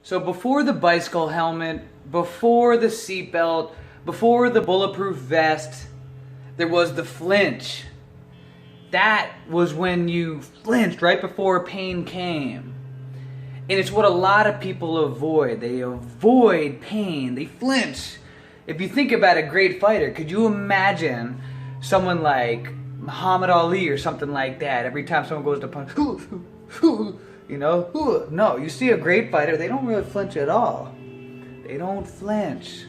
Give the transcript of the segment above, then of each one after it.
So before the bicycle helmet, before the seatbelt, before the bulletproof vest, there was the flinch. That was when you flinched right before pain came. And it's what a lot of people avoid. They avoid pain. They flinch. If you think about a great fighter, could you imagine someone like Muhammad Ali or something like that? Every time someone goes to punch, you know, no, you see a great fighter, they don't really flinch at all. They don't flinch.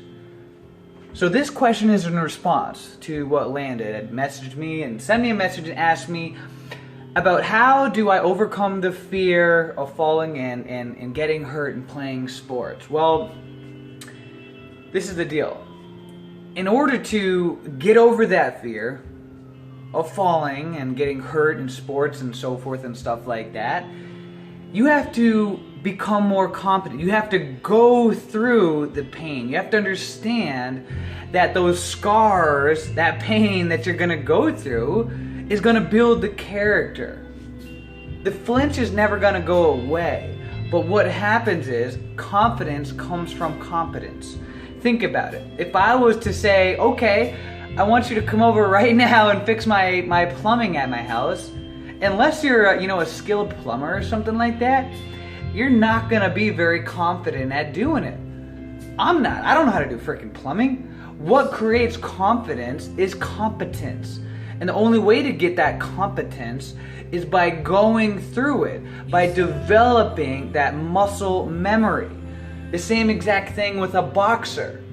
So this question is in response to what Landon had messaged me and sent me a message and asked me about how do I overcome the fear of falling in and getting hurt and playing sports. Well, this is the deal. In order to get over that fear of falling and getting hurt in sports and so forth and stuff like that, you have to become more competent. You have to go through the pain. You have to understand that those scars, that pain that you're going to go through is going to build the character. The flinch is never going to go away. But what happens is confidence comes from competence. Think about it. If I was to say, okay, I want you to come over right now and fix my plumbing at my house, unless you're a skilled plumber or something like that, you're not gonna be very confident at doing it. I'm not. I don't know how to do freaking plumbing. What creates confidence is competence. And the only way to get that competence is by going through it, by developing that muscle memory. The same exact thing with a boxer.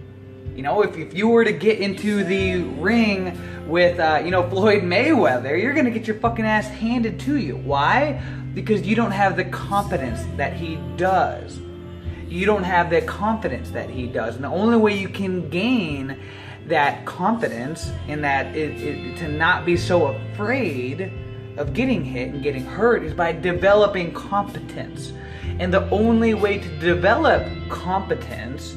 You know, if you were to get into the ring with, Floyd Mayweather, you're going to get your fucking ass handed to you. Why? Because you don't have the confidence that he does. You don't have that confidence that he does. And the only way you can gain that confidence and that to not be so afraid of getting hit and getting hurt is by developing competence. And the only way to develop competence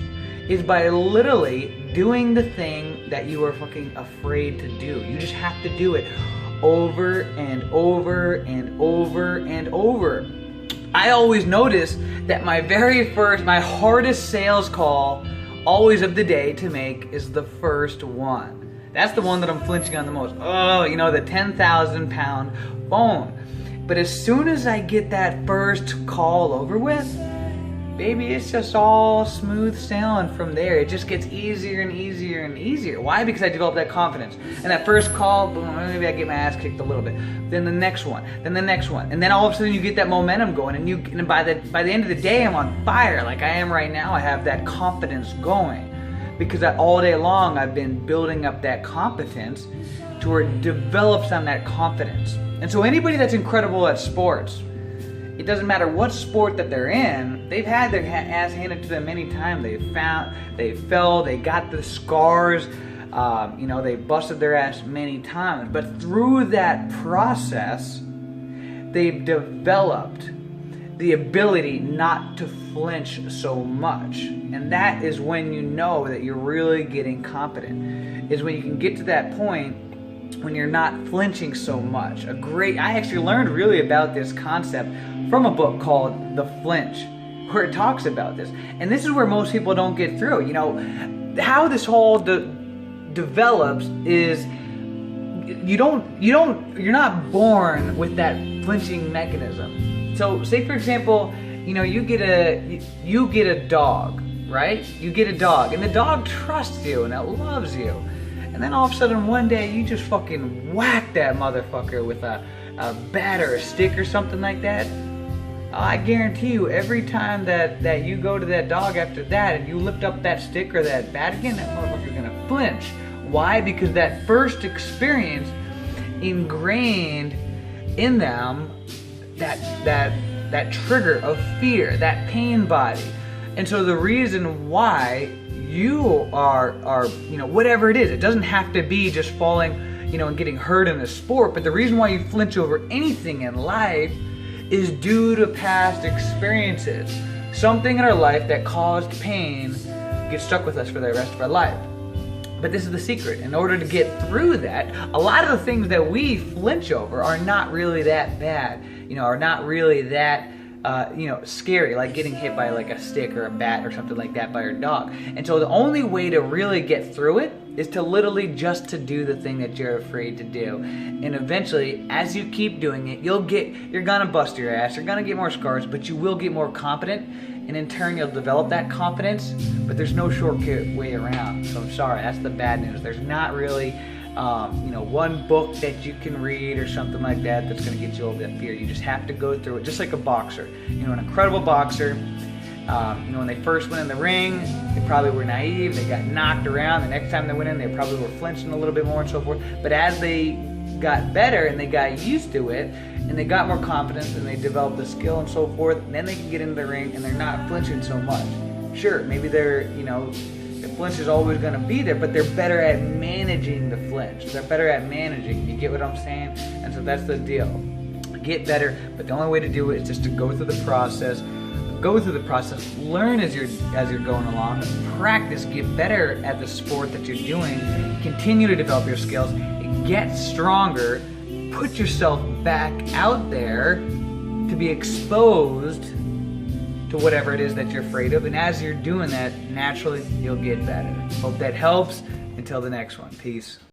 is by literally doing the thing that you are fucking afraid to do. You just have to do it over and over and over and over. I always notice that my hardest sales call always of the day to make is the first one. That's the one that I'm flinching on the most. The 10,000 pound phone. But as soon as I get that first call over with, baby, it's just all smooth sailing from there. It just gets easier and easier and easier. Why? Because I developed that confidence. And that first call, boom, maybe I get my ass kicked a little bit. Then the next one, then the next one. And then all of a sudden you get that momentum going and by the end of the day I'm on fire like I am right now. I have that confidence going. Because all day long I've been building up that competence to where it develops on that confidence. And so anybody that's incredible at sports, it doesn't matter what sport that they're in, they've had their ass handed to them many times. They fell, they got the scars, they busted their ass many times. But through that process, they've developed the ability not to flinch so much. And that is when you know that you're really getting competent, is when you can get to that point when you're not flinching so much. I actually learned really about this concept from a book called The Flinch, where it talks about this. And this is where most people don't get through. How this whole develops is you're not born with that flinching mechanism. So say for example, you get a dog, right? You get a dog and the dog trusts you and it loves you. And then all of a sudden one day you just fucking whack that motherfucker with a bat or a stick or something like that. I guarantee you every time that you go to that dog after that and you lift up that stick or that bat again, that motherfucker's gonna flinch. Why? Because that first experience ingrained in them that trigger of fear, that pain body. And so the reason why you are whatever it is, it doesn't have to be just falling, and getting hurt in a sport, but the reason why you flinch over anything in life is due to past experiences. Something in our life that caused pain gets stuck with us for the rest of our life. But this is the secret. In order to get through that, a lot of the things that we flinch over are not really that bad, are not really that scary, like getting hit by like a stick or a bat or something like that by your dog. And so the only way to really get through it is to literally just to do the thing that you're afraid to do. And eventually, as you keep doing it, you're gonna bust your ass, you're gonna get more scars, but you will get more confident, and in turn you'll develop that confidence, but there's no shortcut way around. So I'm sorry, that's the bad news. There's not really one book that you can read or something like that that's going to get you over that fear. You just have to go through it, just like a boxer. An incredible boxer, when they first went in the ring, they probably were naive, they got knocked around. The next time they went in, they probably were flinching a little bit more and so forth. But as they got better and they got used to it, and they got more confidence and they developed the skill and so forth, then they can get into the ring and they're not flinching so much. Sure, maybe the flinch is always going to be there, but they're better at managing the flinch. They're better at managing. You get what I'm saying? And so that's the deal. Get better, but the only way to do it is just to go through the process. Learn as you're going along, practice, get better at the sport that you're doing, continue to develop your skills, get stronger, put yourself back out there to be exposed to whatever it is that you're afraid of, and as you're doing that, naturally you'll get better. Hope that helps. Until the next one, peace.